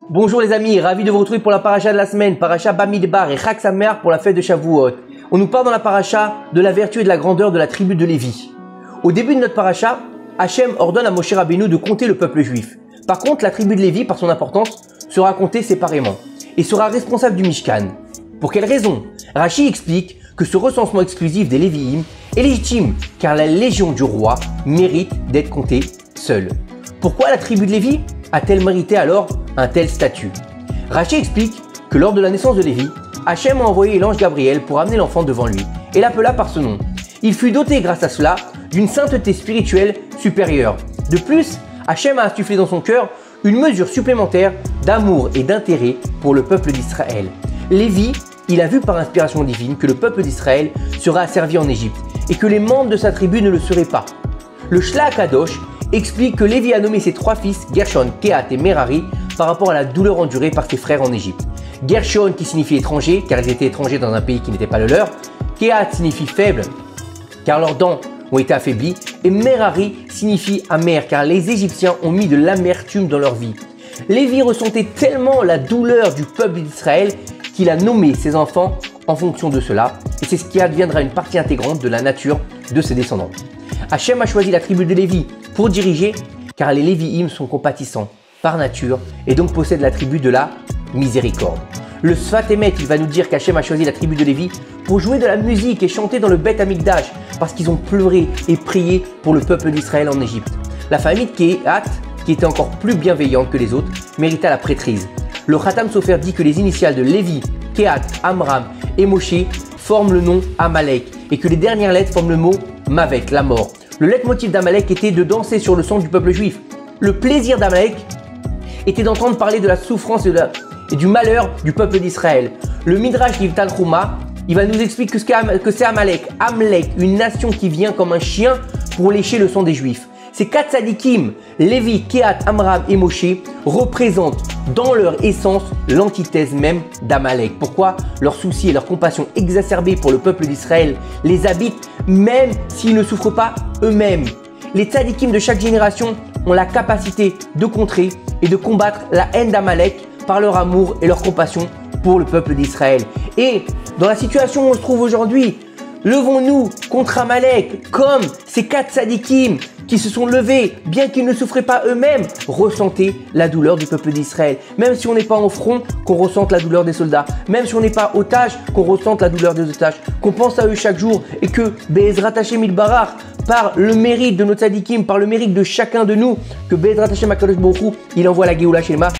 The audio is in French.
Bonjour les amis, ravi de vous retrouver pour la paracha de la semaine, paracha Bamidbar et Chag Samer pour la fête de Shavuot. On nous parle dans la paracha de la vertu et de la grandeur de la tribu de Lévi. Au début de notre paracha, Hachem ordonne à Moshe Rabbeinu de compter le peuple juif. Par contre, la tribu de Lévi, par son importance, sera comptée séparément et sera responsable du Mishkan. Pour quelle raison? Rashi explique que ce recensement exclusif des Lévi'im est légitime car la légion du roi mérite d'être comptée seule. Pourquoi la tribu de Lévi a-t-elle mérité alors un tel statut? Rashi explique que lors de la naissance de Lévi, Hachem a envoyé l'ange Gabriel pour amener l'enfant devant lui et l'appela par ce nom. Il fut doté grâce à cela d'une sainteté spirituelle supérieure. De plus, Hachem a insufflé dans son cœur une mesure supplémentaire d'amour et d'intérêt pour le peuple d'Israël. Lévi, il a vu par inspiration divine que le peuple d'Israël sera asservi en Égypte et que les membres de sa tribu ne le seraient pas. Le Shla Kadosh explique que Lévi a nommé ses trois fils, Gershon, Kehat et Merari, par rapport à la douleur endurée par ses frères en Égypte. Gershon qui signifie étranger, car ils étaient étrangers dans un pays qui n'était pas le leur. Kehat signifie faible, car leurs dents ont été affaiblies. Et Merari signifie amer, car les Égyptiens ont mis de l'amertume dans leur vie. Lévi ressentait tellement la douleur du peuple d'Israël qu'il a nommé ses enfants en fonction de cela. Et c'est ce qui adviendra une partie intégrante de la nature de ses descendants. Hachem a choisi la tribu de Lévi pour diriger, car les Lévi'im sont compatissants par nature et donc possèdent l'attribut de la miséricorde. Le Sfat Emet, il va nous dire qu'Hachem a choisi la tribu de Lévi pour jouer de la musique et chanter dans le Beth Amikdash parce qu'ils ont pleuré et prié pour le peuple d'Israël en Égypte. La famille de Kehat, qui était encore plus bienveillante que les autres, mérita la prêtrise. Le Khatam Sofer dit que les initiales de Lévi, Kehat, Amram et Moshe forment le nom Amalek et que les dernières lettres forment le mot Mavet, la mort. Le leitmotiv d'Amalek était de danser sur le sang du peuple juif. Le plaisir d'Amalek était d'entendre parler de la souffrance et du malheur du peuple d'Israël. Le Midrash d'Ivtan Chouma, il va nous expliquer que c'est Amalek, une nation qui vient comme un chien pour lécher le sang des Juifs. Ces quatre tzadikim, Lévi, Kehat, Amram et Moshe, représentent dans leur essence l'antithèse même d'Amalek. Pourquoi? Leur souci et leur compassion exacerbée pour le peuple d'Israël les habitent même s'ils ne souffrent pas eux-mêmes. Les tzadikim de chaque génération ont la capacité de contrer et de combattre la haine d'Amalek par leur amour et leur compassion pour le peuple d'Israël. Et dans la situation où on se trouve aujourd'hui, levons-nous contre Amalek comme ces quatre tzadikim qui se sont levés, bien qu'ils ne souffraient pas eux-mêmes, ressentez la douleur du peuple d'Israël. Même si on n'est pas en front, qu'on ressente la douleur des soldats. Même si on n'est pas otage, qu'on ressente la douleur des otages. Qu'on pense à eux chaque jour et que Be'ezrat Hashem Ilbarach, par le mérite de nos tzadikim, par le mérite de chacun de nous, que Be'ezrat Hashem HaKadosh Baruch Hu, il envoie la Géoula Shelema.